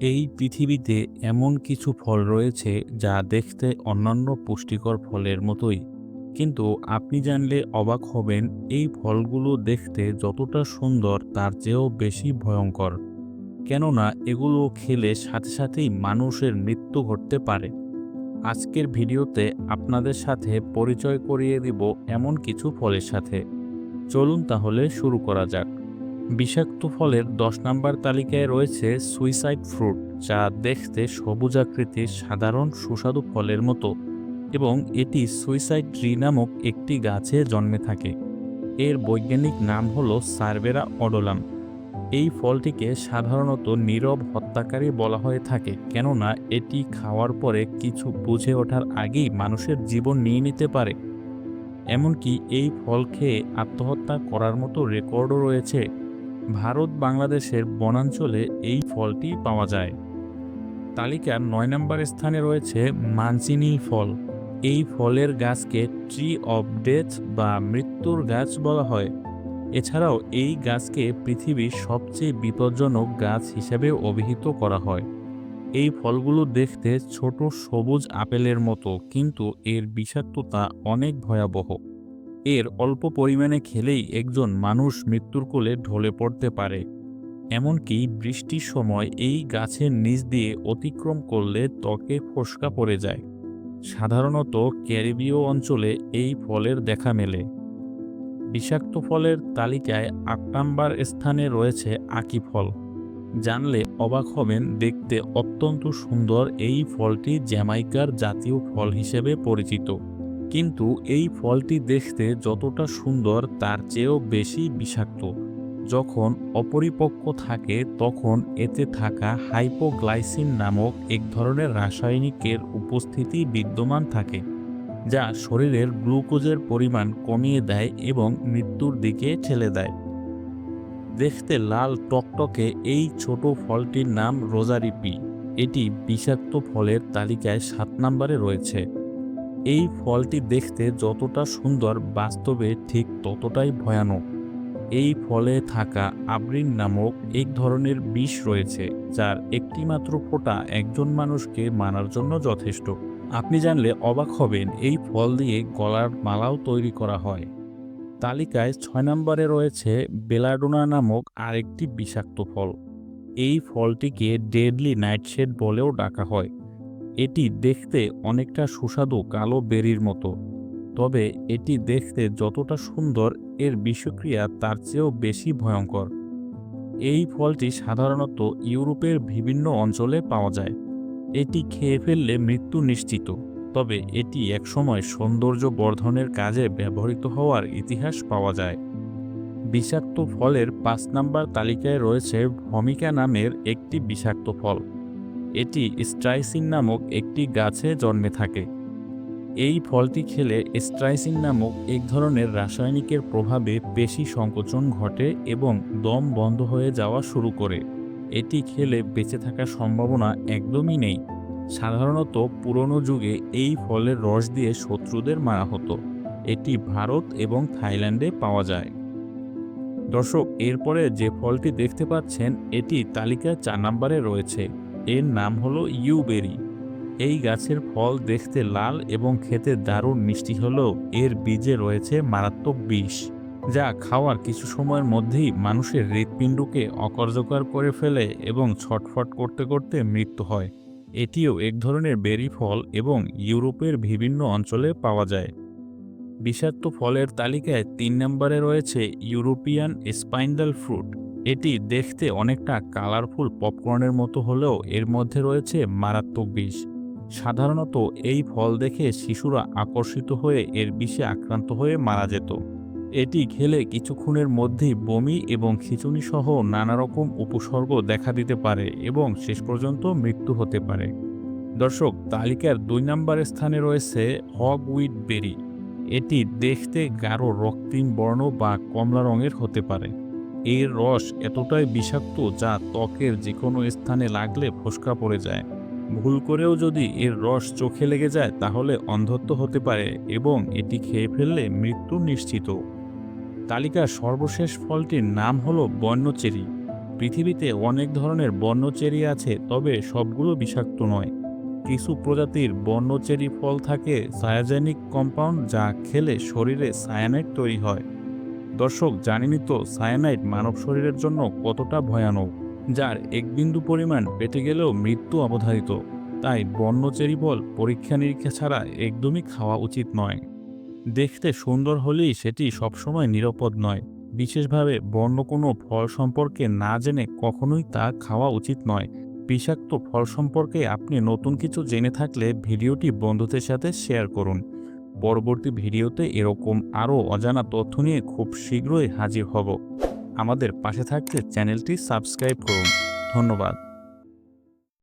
এই পৃথিবীতে এমন কিছু ফল রয়েছে যা দেখতে অন্যান্য পুষ্টিকর ফলের মতোই, কিন্তু আপনি জানলে অবাক হবেন এই ফলগুলো দেখতে যতটা সুন্দর তার চেয়েও বেশি ভয়ঙ্কর। কেননা এগুলো খেলে সাথে সাথেই মানুষের মৃত্যু ঘটতে পারে। আজকের ভিডিওতে আপনাদের সাথে পরিচয় করিয়ে দিব এমন কিছু ফলের সাথে। চলুন তাহলে শুরু করা যাক। বিষাক্ত ফলের ১০ নম্বর তালিকায় রয়েছে সুইসাইড ফ্রুট, যা দেখতে সবুজ আকৃতির সাধারণ সুস্বাদু ফলের মতো এবং এটি সুইসাইড ট্রি নামক একটি গাছে জন্মে থাকে। এর বৈজ্ঞানিক নাম হল সারবেরা অডোলাম। এই ফলটিকে সাধারণত নীরব হত্যাকারী বলা হয়ে থাকে, কেননা এটি খাওয়ার পরে কিছু বুঝে ওঠার আগেই মানুষের জীবন নিয়ে নিতে পারে। এমনকি এই ফল খেয়ে আত্মহত্যা করার মতো রেকর্ডও রয়েছে। ভারত বাংলাদেশের বনাঞ্চলে এই ফলটি পাওয়া যায়। তালিকার ৯ নম্বর স্থানে রয়েছে মানচিনি ফল। এই ফলের গাছকে ট্রি অব ডেথ বা মৃত্যুর গাছ বলা হয়। এছাড়াও এই গাছকে পৃথিবীর সবচেয়ে বিপজ্জনক গাছ হিসেবে অভিহিত করা হয়। এই ফলগুলো দেখতে ছোট সবুজ আপেলের মতো, কিন্তু এর বিষাক্ততা অনেক ভয়াবহ। এর অল্প পরিমাণে খেলেই একজন মানুষ মৃত্যুর কোলে ঢলে পড়তে পারে। এমনকি বৃষ্টির সময় এই গাছের নিচ দিয়ে অতিক্রম করলে ত্বকে ফোস্কা পড়ে যায়। সাধারণত ক্যারিবীয় অঞ্চলে এই ফলের দেখা মেলে। বিষাক্ত ফলের তালিকায় ৮ নম্বর স্থানে রয়েছে আকি ফল। জানলে অবাক হবেন, দেখতে অত্যন্ত সুন্দর এই ফলটি জ্যামাইকার জাতীয় ফল হিসেবে পরিচিত। কিন্তু এই ফলটি দেখতে যতটা সুন্দর তার চেয়েও বেশি বিষাক্ত। যখন অপরিপক্ক থাকে তখন এতে থাকা হাইপোগ্লাইসিন নামক এক ধরনের রাসায়নিকের উপস্থিতি বিদ্যমান থাকে, যা শরীরের গ্লুকোজের পরিমাণ কমিয়ে দেয় এবং মৃত্যুর দিকে ঠেলে দেয়। দেখতে লাল টকটকে এই ছোট ফলটির নাম রোজারিপি। এটি বিষাক্ত ফলের তালিকায় ৭ নম্বরে রয়েছে। এই ফলটি দেখতে যতটা সুন্দর, বাস্তবে ঠিক ততটাই ভয়ানক। এই ফলে থাকা আবরিন নামক এক ধরনের বিষ রয়েছে, যার একটি মাত্র ফোঁটা একজন মানুষকে মারার জন্য যথেষ্ট। আপনি জানলে অবাক হবেন, এই ফল দিয়ে গলার মালাও তৈরি করা হয়। তালিকায় ৬ নম্বরে রয়েছে বেলাডোনা নামক আরেকটি বিষাক্ত ফল। এই ফলটিকে ডেডলি নাইটশেড বলেও ডাকা হয়। এটি দেখতে অনেকটা সুস্বাদু কালো বেরির মতো, তবে এটি দেখতে যতটা সুন্দর এর বিষক্রিয়া তার চেয়েও বেশি ভয়ঙ্কর। এই ফলটি সাধারণত ইউরোপের বিভিন্ন অঞ্চলে পাওয়া যায়। এটি খেয়ে ফেললে মৃত্যু নিশ্চিত, তবে এটি একসময় সৌন্দর্য বর্ধনের কাজে ব্যবহৃত হওয়ার ইতিহাস পাওয়া যায়। বিষাক্ত ফলের ৫ নম্বর তালিকায় রয়েছে ভমিকা নামের একটি বিষাক্ত ফল। এটি স্ট্রাইসিন নামক একটি গাছে জন্মে থাকে। এই ফলটি খেলে স্ট্রাইসিন নামক এক ধরনের রাসায়নিকের প্রভাবে পেশি সংকোচন ঘটে এবং দম বন্ধ হয়ে যাওয়া শুরু করে। এটি খেলে বেঁচে থাকার সম্ভাবনা একদমই নেই। সাধারণত পুরনো যুগে এই ফলের রস দিয়ে শত্রুদের মারা হতো। এটি ভারত এবং থাইল্যান্ডে পাওয়া যায়। দর্শক, এরপরে যে ফলটি দেখতে পাচ্ছেন এটি তালিকার ৪ নম্বরে রয়েছে। এর নাম হলো ইউবেরি। এই গাছের ফল দেখতে লাল এবং খেতে দারুণ মিষ্টি হলেও এর বীজে রয়েছে মারাত্মক বিষ, যা খাওয়ার কিছু সময়ের মধ্যেই মানুষের হৃৎপিণ্ডকে অকার্যকর করে ফেলে এবং ছটফট করতে করতে মৃত্যু হয়। এটিও এক ধরনের বেরি ফল এবং ইউরোপের বিভিন্ন অঞ্চলে পাওয়া যায়। বিষাক্ত ফলের তালিকায় ৩ নম্বরে রয়েছে ইউরোপিয়ান স্পাইন্ডাল ফ্রুট। এটি দেখতে অনেকটা কালারফুল পপকর্নের মতো হলেও এর মধ্যে রয়েছে মারাত্মক বিষ। সাধারণত এই ফল দেখে শিশুরা আকর্ষিত হয়ে এর বিষে আক্রান্ত হয়ে মারা যেত। এটি খেলে কিছুক্ষণের মধ্যেই বমি এবং খিঁচুনি সহ নানা রকম উপসর্গ দেখা দিতে পারে এবং শেষ পর্যন্ত মৃত্যু হতে পারে। দর্শক, তালিকার ২ নম্বর স্থানে রয়েছে হগউইট বেরি। এটি দেখতে গাঢ় রক্তিম বর্ণ বা কমলা রঙের হতে পারে। এর রস এতটাই বিষাক্ত যা ত্বকের যে কোনো স্থানে লাগলে ফোস্কা পড়ে যায়। ভুল করেও যদি এর রস চোখে লেগে যায় তাহলে অন্ধত্ব হতে পারে এবং এটি খেয়ে ফেললে মৃত্যু নিশ্চিত। তালিকার সর্বশেষ ফলটির নাম হলো বন্য চেরি। পৃথিবীতে অনেক ধরনের বন্য চেরি আছে, তবে সবগুলো বিষাক্ত নয়। কিছু প্রজাতির বন্য চেরি ফল থাকে সায়াজেনিক কম্পাউন্ড, যা খেলে শরীরে সায়ানাইড তৈরি হয়। দর্শক, জানেনই তো সায়ানাইড মানব শরীরের জন্য কতটা ভয়ানক, যার এক বিন্দু পরিমাণ পেটে গেলেও মৃত্যু অবধারিত। তাই বন্য চেরি ফল পরীক্ষা নিরীক্ষা ছাড়া একদমই খাওয়া উচিত নয়। দেখতে সুন্দর হলেই সেটি সবসময় নিরাপদ নয়। বিশেষভাবে বন্য কোনো ফল সম্পর্কে না জেনে কখনোই তা খাওয়া উচিত নয়। বিষাক্ত ফল সম্পর্কে আপনি নতুন কিছু জেনে থাকলে ভিডিওটি বন্ধুদের সাথে শেয়ার করুন। পরবর্তী ভিডিওতে এরকম আরও অজানা তথ্য নিয়ে খুব শীঘ্রই হাজির হব। আমাদের পাশে থাকতে চ্যানেলটি সাবস্ক্রাইব করুন। ধন্যবাদ।